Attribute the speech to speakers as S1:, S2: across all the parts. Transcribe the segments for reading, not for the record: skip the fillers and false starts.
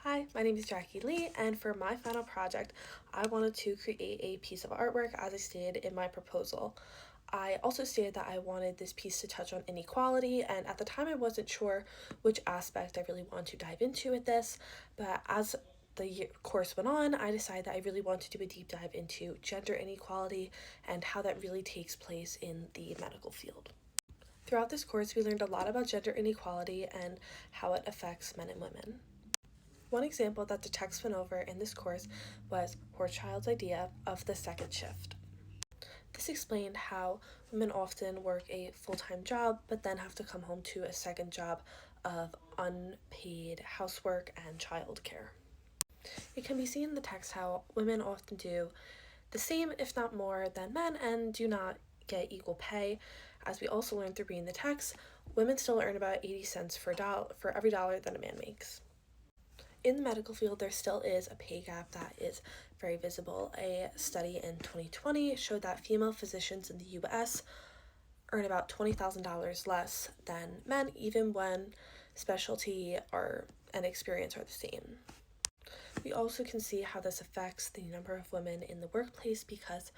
S1: Hi, my name is Jackie Lee, and for my final project, I wanted to create a piece of artwork as I stated in my proposal. I also stated that I wanted this piece to touch on inequality, and at the time I wasn't sure which aspect I really wanted to dive into with this, but as the course went on, I decided that I really wanted to do a deep dive into gender inequality and how that really takes place in the medical field. Throughout this course, we learned a lot about gender inequality and how it affects men and women. One example that the text went over in this course was Hochschild's idea of the second shift. This explained how women often work a full-time job but then have to come home to a second job of unpaid housework and childcare. It can be seen in the text how women often do the same, if not more, than men and do not get equal pay. As we also learned through reading the text, women still earn about 80 cents for every dollar that a man makes. In the medical field, there still is a pay gap that is very visible. A study in 2020 showed that female physicians in the US earn about $20,000 less than men, even when specialty and experience are the same. We also can see how this affects the number of women in the workplace because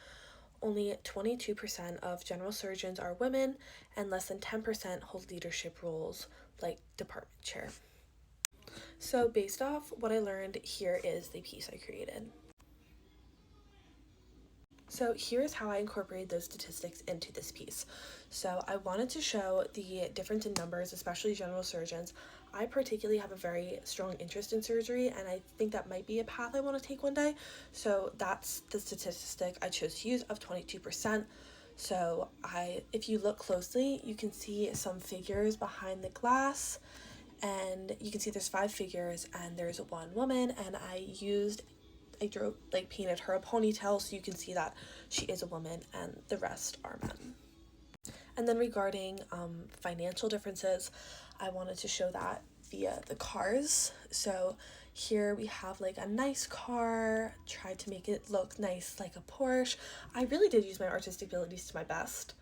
S1: only 22% of general surgeons are women and less than 10% hold leadership roles like department chair. So based off what I learned, here is the piece I created. So here's how I incorporated those statistics into this piece. So I wanted to show the difference in numbers, especially general surgeons. I particularly have a very strong interest in surgery, and I think that might be a path I want to take one day. So that's the statistic I chose to use of 22%. So if you look closely, you can see some figures behind the glass, and you can see there's 5 figures and there's one woman, and I painted her a ponytail so you can see that she is a woman and the rest are men. And then regarding financial differences, I wanted to show that via the cars. So here we have like a nice car, tried to make it look nice like a Porsche. I really did use my artistic abilities to my best.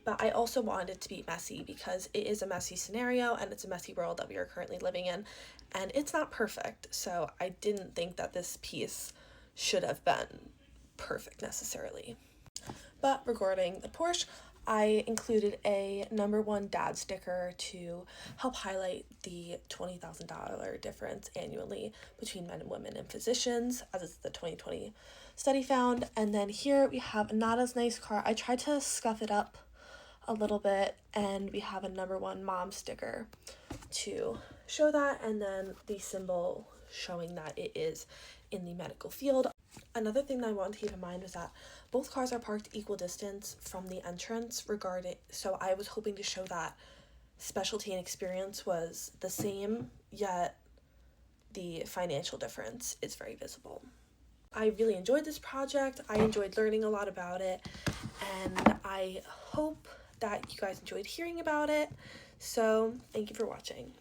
S1: But I also wanted it to be messy because it is a messy scenario and it's a messy world that we are currently living in, and it's not perfect. So I didn't think that this piece should have been perfect necessarily. But regarding the Porsche, I included a #1 dad sticker to help highlight the $20,000 difference annually between men and women in physicians, as the 2020 study found. And then here we have a not as nice car. I tried to scuff it up a little bit, and we have a #1 mom sticker to show that, and then the symbol showing that it is in the medical field. Another thing that I wanted to keep in mind was that both cars are parked equal distance from the entrance so I was hoping to show that specialty and experience was the same, yet the financial difference is very visible. I really enjoyed this project. I enjoyed learning a lot about it, and I hope that you guys enjoyed hearing about it. So thank you for watching.